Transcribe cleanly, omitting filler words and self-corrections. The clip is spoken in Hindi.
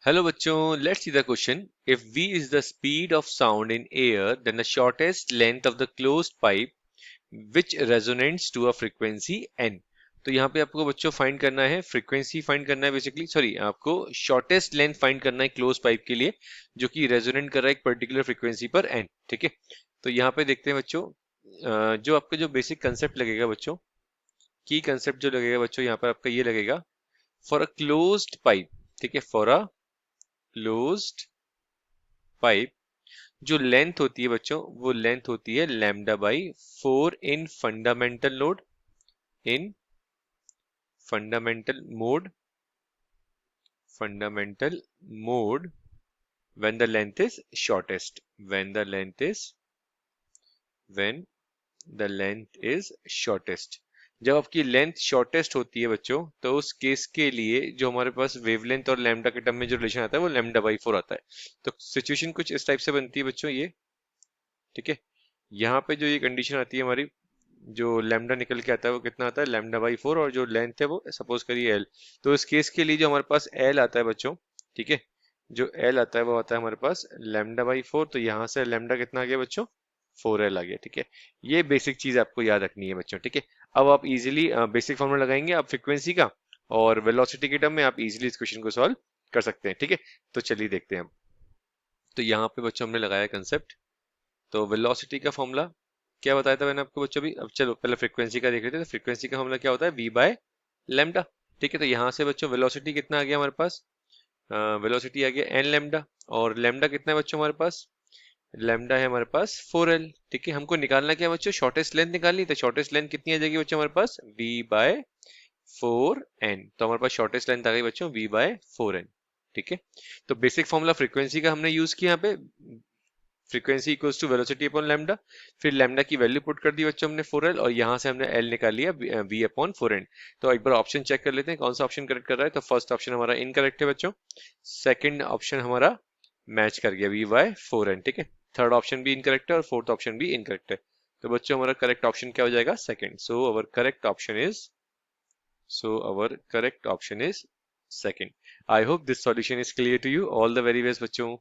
Hello बच्चों, let's see the question. If v is the speed of sound in air, then the shortest length of the closed pipe which resonates to a frequency n. तो यहाँ पे आपको बच्चों फाइंड करना है, फ्रीक्वेंसी फाइंड करना है बेसिकली, सॉरी आपको शॉर्टेस्ट लेंथ फाइंड करना है क्लोज पाइप के लिए जो कि रेजोनेट कर रहा है एक पर्टिकुलर फ्रीक्वेंसी पर n, ठीक है। तो यहाँ पे देखते हैं बच्चों, जो आपका जो बेसिक कंसेप्ट लगेगा बच्चों, की कंसेप्ट जो लगेगा बच्चों यहाँ पर आपका ये लगेगा, फॉर अ क्लोज्ड पाइप, ठीक है, फॉर अ क्लोज्ड पाइप जो लेंथ होती है बच्चों, वो लेंथ होती है lambda by 4 in fundamental load, in fundamental mode, fundamental mode when the length is shortest, when the length is when the length is shortest। जब आपकी लेंथ शॉर्टेस्ट होती है बच्चों, तो उस केस के लिए जो हमारे पास वेवलेंथ और लैम्डा के टर्म में जो रिलेशन आता है वो लैम्डा बाई 4 आता है। तो सिचुएशन कुछ इस टाइप से बनती है बच्चों ये, ठीक है। यहाँ पे जो ये कंडीशन आती है हमारी, जो लैम्डा निकल के आता है वो कितना आता है लैम्डा बाई 4, और जो लेंथ है वो सपोज करिए एल। तो इस केस के लिए जो हमारे पास एल आता है बच्चों, ठीक है, जो एल आता है वो आता है हमारे पास लैम्डा बाई 4। तो यहाँ से लैम्डा कितना आ गया बच्चों, 4L आ गया, ठीक है। ये बेसिक चीज आपको याद रखनी है बच्चों, ठीक है। अब आप इजीली बेसिक फॉर्मूला लगाएंगे आप फ्रीक्वेंसी का, और वेलोसिटी के टर्म में आप इजीली इस क्वेश्चन को सॉल्व कर सकते हैं, ठीक है। तो चलिए देखते हैं हम। तो यहाँ पे बच्चों हमने लगाया कंसेप्ट। तो वेलोसिटी का फॉर्मूला क्या बताया था मैंने आपको बच्चों भी। अब चलो पहले फ्रीक्वेंसी का देख लेते हैं। तो फ्रीक्वेंसी का फॉर्मूला क्या होता है, v बाय लेमडा, ठीक है। तो यहाँ से बच्चों वेलोसिटी कितना आ गया हमारे पास, वेलोसिटी आ गया एन लेमडा, और लेमडा कितना है बच्चों हमारे पास, लेमडा है हमारे पास 4L, ठीक है। हमको निकालना क्या है बच्चों, शॉर्टेस्ट लेंथ निकालनी। तो शॉर्टेस्ट लेंथ कितनी आ जाएगी बच्चों हमारे पास, v बाय 4n। तो हमारे पास शॉर्टेस्ट लेंथ आ गई बच्चों v बाय 4n, ठीक है। तो बेसिक फॉर्मूला फ्रीक्वेंसी का हमने यूज किया यहाँ पे, frequency equals to velocity upon lambda. फिर लैम्डा की वैल्यू पुट कर दी बच्चों हमने 4L, और यहाँ से हमने L निकाल लिया v अपॉन 4n। तो एक बार ऑप्शन चेक कर लेते हैं कौन सा ऑप्शन करेक्ट कर रहा है। तो फर्स्ट ऑप्शन हमारा इनकरेक्ट है बच्चों, सेकंड ऑप्शन हमारा मैच कर गया v बाय 4n, ठीक है। थर्ड ऑप्शन भी इनकरेक्ट है और फोर्थ ऑप्शन भी इनकरेक्ट है। तो बच्चों हमारा करेक्ट ऑप्शन क्या हो जाएगा, second. So our correct option is second. I hope this solution is clear to you. All the very best बच्चों।